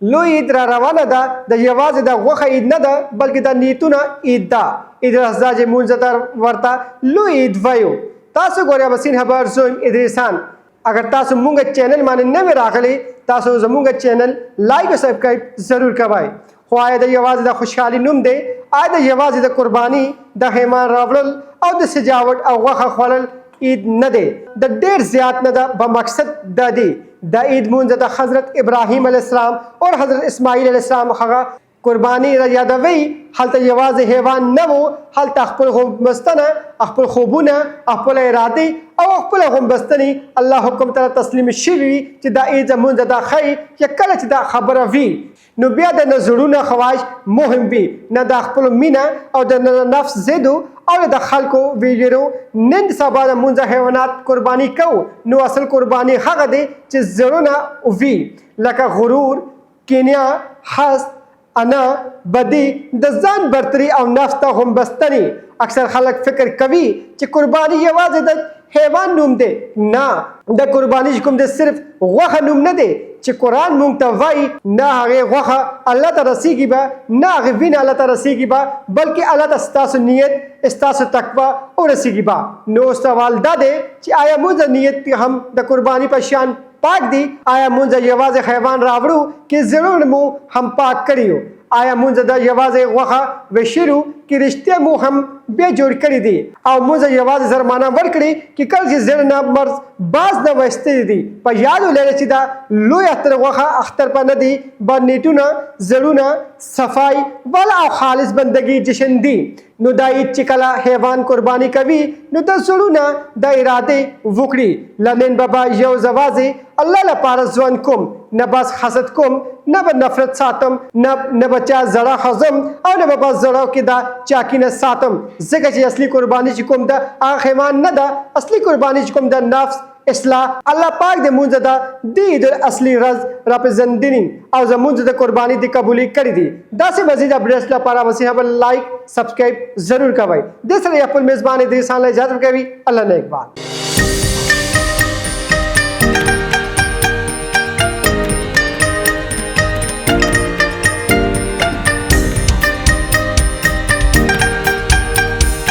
لوی عید را روانه ده د یوازې د غوښه عید نه ده بلکې د نیتونه عید ده. عید الاضحی چې مونځ ته ورته لوی عید وایو. تاسو ګورئ اباسین خبر زویم ادریسان. اگر تاسو مونږ چینل باندې نوی راغلی تاسو زمونږ چینل لایک او سبسکرایب ضرور کوئ. خو آیا د یوازې د خوشحالي نوم دی؟ آیا د یوازې د قرباني د خیمان راوړل او د سجاوټ او غوښه خوړل عید نه دی؟ د ډېر زیات نه ده به مقصد دا دی د عید مونځ د حضرت ابراهیم علیه السلام او حضرت اسماعیل علیه السلام هغه قرباني را یادوي. هلته یوازې حیوان نه و، هلته خپل غومبستنه، خپل خوبونه، خپل ارادې او خپل غومبستنې الله حکم ته تسلیم شوي وي چې دا عید مونځ دا ښیي چې کله چې دا خبره وي نو بیا د نظرونه خواهش مهم وي، نه د خپل مینه او د نفس ضدو او د خلکو ویجرو. نن سبا د مونځ حیوانات قرباني کوو نو اصل قرباني هغه دی چې زړونه وي لکه غرور، کینیا، حسد، انا، بدی، د ځان برتري او نفس ته غومبستنې. اکثر خلک فکر کوي چې قرباني یوازې د حیوان نوم دی. نه، د قرباني چې کوم دی صرف غوښه نوم نه دی چې قرآن مونږ ته وایي نه هغې غوښه الله ته رسیږي به، نه هغې وینه الله ته رسیږي به، بلکې الله ته ستاسو نیت، ستاسو تقوا ورسیږي به. نو سوال دا دی چې آیا مونږ نیت هم د قرباني په شان پاک دی؟ آیا مونږ یوازې حیوان راوړو کې زړونه مو هم پاک کړي؟ آیا مونږ د یوازې غوښه وشیرو کې رښتیا مو هم بیا جوړ کړي دي؟ او مونږ یوازې زرمانه ورکړي کې کله چې زړه نه مرض باز نه ویستې دي؟ په یاد ولرئ چې دا لوی اختر غوښه اختر په نه دی، به نیټونه، زړونه، صفای والا او خالص بندګي جشن دی. نو دا عید چې کله حیوان قرباني کوي نو د زړونه د ارادې وکړي لنن بابا یو زوازې الله لپاره ژوند کوم، نه بس حسد کوم، نه به نفرت ساتم، نه به چا زړه خزم او نه به بس زړه کې دا چاکینه ساتم. ځکه چې اصلي قرباني چې کوم ده هغه حیوان نه ده، اصلي قرباني چې کوم ده نفس اصلاح. الله پاک د مونځ د دې د اصلي رز را پېژندنې او زمونځ د قرباني د قبولي کړي دي. داسې مزید اپډیټس لپاره مسیح بل لایک سبسکرایب ضرور کوئ. د سره خپل میزبان ادریس خان له اجازه ورکوي. الله نیکبان.